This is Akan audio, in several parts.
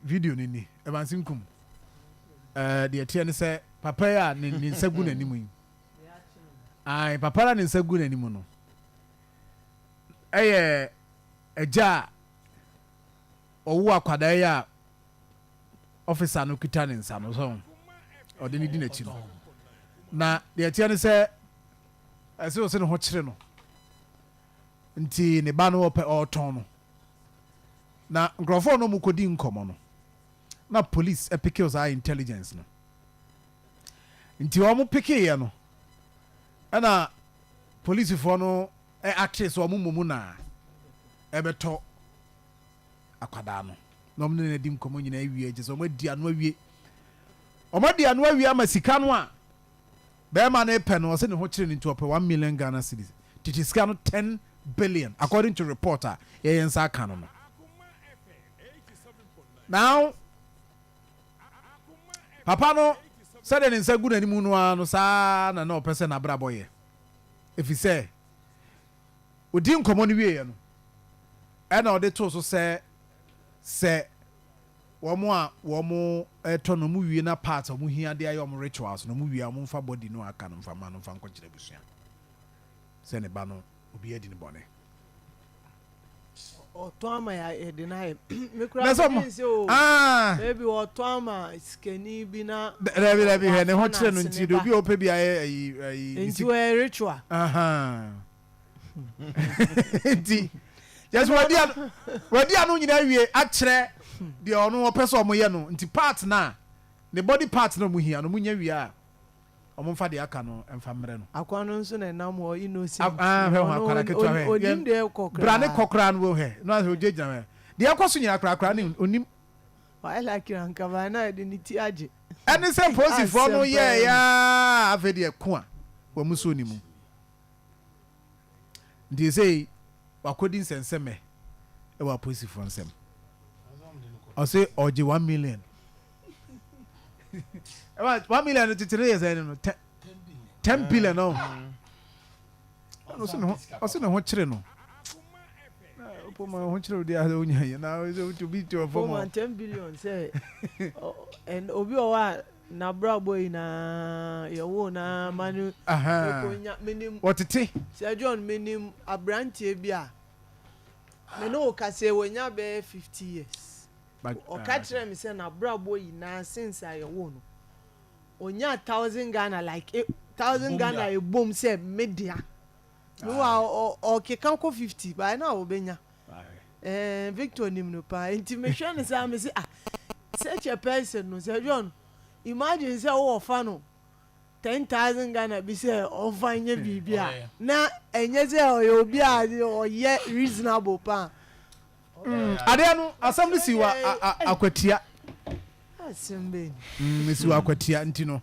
video ni ebansinkum de tie ne se papa ya ne nsagu n'animu yi ai papa la ne nsagu n'animu no eja owu akwada ya officer no kita ne nsa no so ode ni di na chi no na de tie ne se ase o se no ho kire no nti ne ba no ope oton no na nkrofo no mukodi nkomo no na police epike us intelligence no nti o mu pike ye no ana police fo no actress o mu mumu na ebeto akwada no no mu na di nkomo nyina awie je so mo di anu awie o mo di anu awie amasika no a be ma na epe no o se ne ho kire ni nti ope 1 million Ghana cedis titi sika no 10 billion according to reporter ye yensa aka no. Now papa no said in nsa gu n'animu no ano saa na opese na bra boye if he say odi nkomo no wie no e na ode to so se womo eto no mu wie na part omu hia de ayom rituals no mu wie amu fa body no aka no fa ma no fa nkokire busua se ne ba no obi edi ne bone Otoma ya deny me kura say o baby otoma skeni bi na rebi he ne ho kire no nti do bi ope bi ayi nti we ritual nti just wadi anu nyina wie a kire de ono opese omo ye no nti part na the body part no mu hia no mu nya wie a omo fa de aka no emfa mre no akwano nso na nam ho innocent he ho akwara ketwa he onim de kokra brane kokra no he no aso jejina he de akoso nya akra ni onim I like ranka ba na de niti age ene se posi fo no ye ya afedi eko a wa muso onimu ndi sei wakodi nsenseme e wa posi fo nsem o say oje 1 million 1 million to 3 years no 10 billion no o se no ho kire no opo ma ho kire odi a onya ye na o to be to for 10 billion say and obi o wa na bra boy na ye wo na manu ekonya minim otete say John minim abrantie bi a me no ka say wonya be 50 years o ka kire me say na bra boy na since I wo no onya 1000 Ghana like 1000 Ghana e boom say media no o ke kan ko 50 by now obenya Victor nim no pa nti me hwe ne say me say such a person no say John imagine say wo fa no 10,000 Ghana bi say o fa nya bibia na enye say o obi a o ye reasonable pa ade no assembly si wa akwatia asembe mesi wa akwatia nti no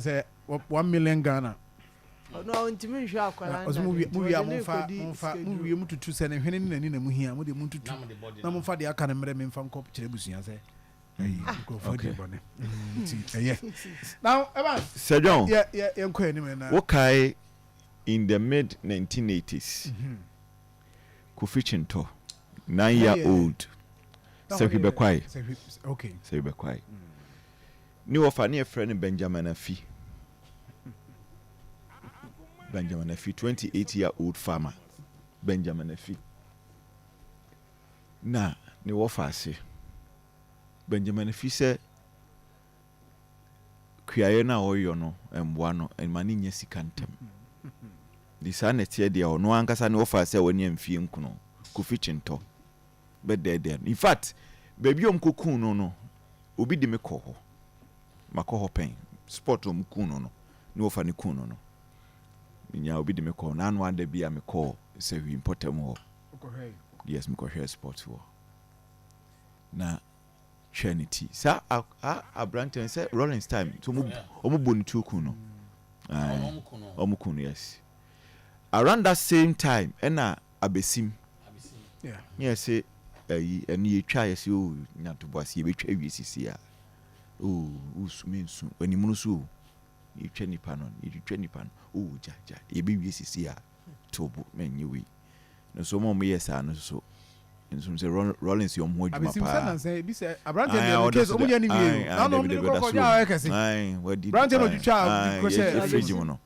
say 1 million Ghana no ntimi hwe akwara mu wi mu wi mututu se ne hwene ni na mu hia mu de mututu na mu fa de aka ne mre me mfa nkop kire busua se go for the bone now eba Sir John yeah enko ni me na wokai in the mid 1980s Coffee Agyemang 9-year-old say he be quiet okay say he be quiet ni wo fa ne friend Benjamin Afi 28-year-old farmer Benjamin Afi na ni wo fa ase Benjamin Afi say kuaye na oyo no emboa no enmani nya sika ntem di sanete de ono ankasa ne wo fa ase woni amfie nkuno Coffee Agyemang but there in fact baby omkokun no obi di me ko ho makoho pen sport omkun no ne wo fa ne kun no minya obi di me ko na anu anda bia me ko say we important ho yes me ko share sport ho na Trinity sa Abranton say Rolling time to omo bonitu kun no omkun yes around that same time na abesim yes say eni etwa yes o nyato boase betwa wiesisi a usumensu animu so etwa nipa no ja wiesisi a tobo menye wi no so mo yes ano so nso say Rollins your mo adwuma abesim pa say na say bi say abrante dey case omo dey ni wie na no dey ko ja o kese abrante no twitwa ko say fridge mo no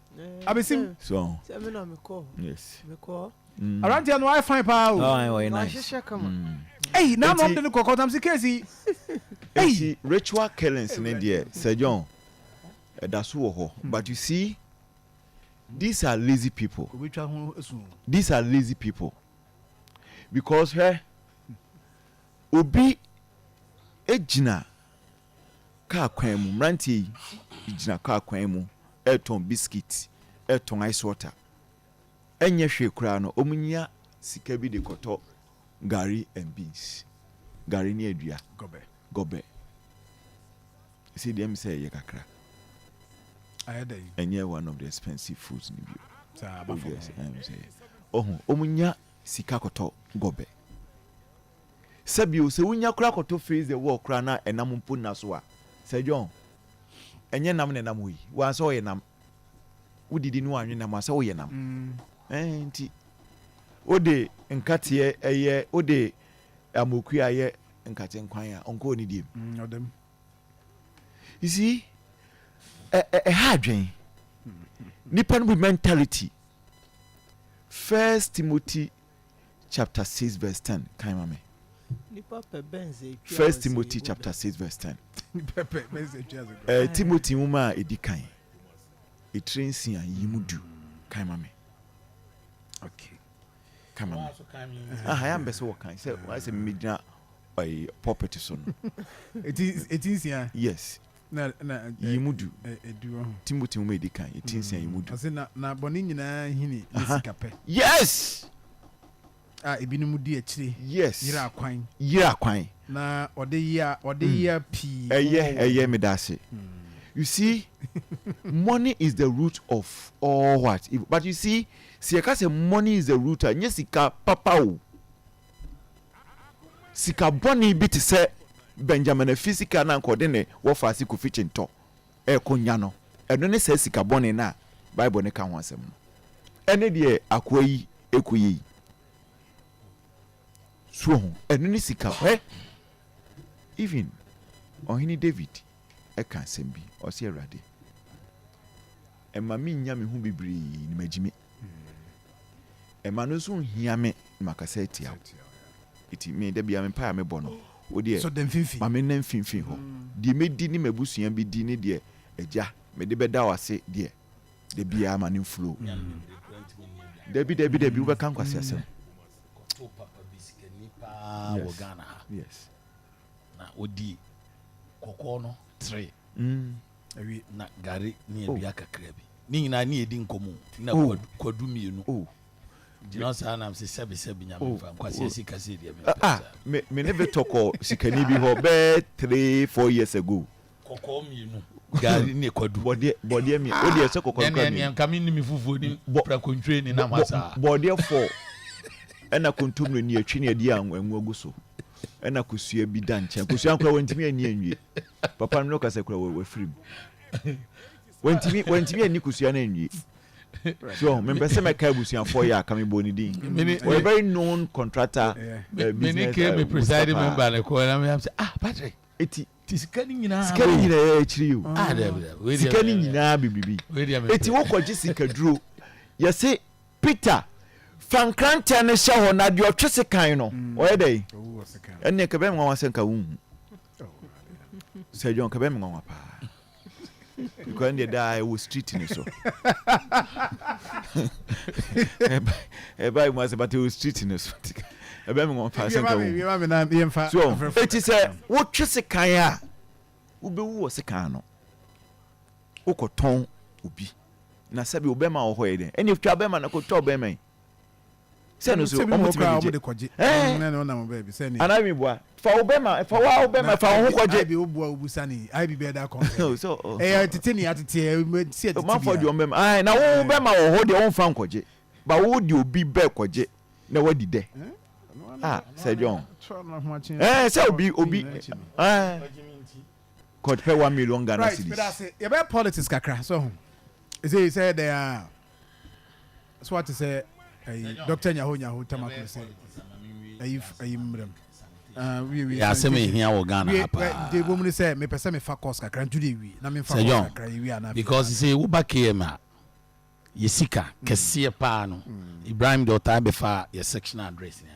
abesim so me na me call yes me call abrante no I fine pa o oh nice hey na no dey ko tam say case hey ritual killings in there Sir John that's wo but you see these are lazy people because obi ejina ka kwan mu mrantie ejina ka kwan mu eton biscuit eton ice water enye hwe kura no omunya sika bi de koto gari and beans gari ni adua gobe see them say ye kakra ayedai enye one of the expensive foods ni bi sa ba for omunya sika koto gobe sabio se wunya kura koto face the wall kura na enam mpo na so a Sir John enye nam ne nam yi wa so ye nam udidi no anwe nam asa wo ye nam nti ode nkate eye ode amoku aye nkate nkwan a onko ni dim odem you see hadwen nipa no mentality 1 Timothy chapter 6 verse 10 kan mame nipa pe benze 1 Timothy chapter 6 verse 10 pepe benze twa Timothy muma edikan etrensi a yimudu kan mame okay kan mame I am beso kan say why say midna by property so no it is here yes na yimudu edu Timothy muma edikan etrensi a yimudu ase na boni nyina hini nisikape yes ebinum di akire yes yira akwan na ode ya pi eye medase you see money is the root of all what but you see ka say money is the root anya sika papa o sika boni bi te say Benjamin physical na nkode ne wo faasi ko fichi nto konya no eno ne say sika boni na bible ne ka ho asem no ene de akoyi ekoyi so eno ne sika even ohini David can sembi o se Awurade ema mi nya me hu bibiri ni magime ema no so hia me makasa etia iti me da bia me pa me bono odi so dem finfi ma me nan finfi ho di me di ni mabusua bi di ni de eja me de beda wase de de bia ma ni flow debi we kan kwase asem yes na odi kokko no 3 na gari ni ebia kakra bi ni nyina ni edi nkomu na kwadu mienu Dino sa na se sebi nyame fa kwase sika se dia me ne betoko sikani bi ho be 3-4 years ago kokko mienu gari ni kwadu body mi odi ese kokko kan ni nka mi ni mi fufuo ni pra kontwe ni na masa body 4 ena kontum ni atwi ni adi anwu agu so ena kusua bi da nche kusua nkwa wantimi ani anwie papa no kase kura we free wantimi ani kusua na anwie so me pese me ka busua 4 ya ka me boni din we very known contractor business me ke me presiding member le ko na me say Patrick eti sikani nyina ya achiri you we sikani nyina bibibi eti wo kwaji sikaduro ye say Peter fankrante ne hye ho na de otwese kan no oye dey enne ka be me nwa senka wu Sir John ka be me nwa pa because they die was street in so by must but was street in so e be me nwa pa senka wu so it is wo twese kan a wo be wu se kan no wo ko ton obi na sabi wo be ma wo ho ye den eni twa be ma na ko twa be ma se no so omo de koje na na mo baby se ni ana mi boa fa wo be ma fa wo be ma fa wo koje bi wo boa obusani I be better kon so tete ni atete se tete ma for di o me na wo be ma wo ho de wo fa koje ba wo di obi be koje na wadi de Sir John se obi could pay 1 million Ghana cedis. But I say about politics kakra so he said they are so what to say Dr. Nyaho Tamako say ayi mbrem asɛm ɛhia wɔ ghana ha paa de bom ne sɛ mepɛ sɛ mefa course kakra nto de wi na memfa Sir John, course kakra wi ana because sɛ woba km a yɛ sika kɛseɛ paa no ibrahim de ɔtaa bɛfa yɛ sectional address ne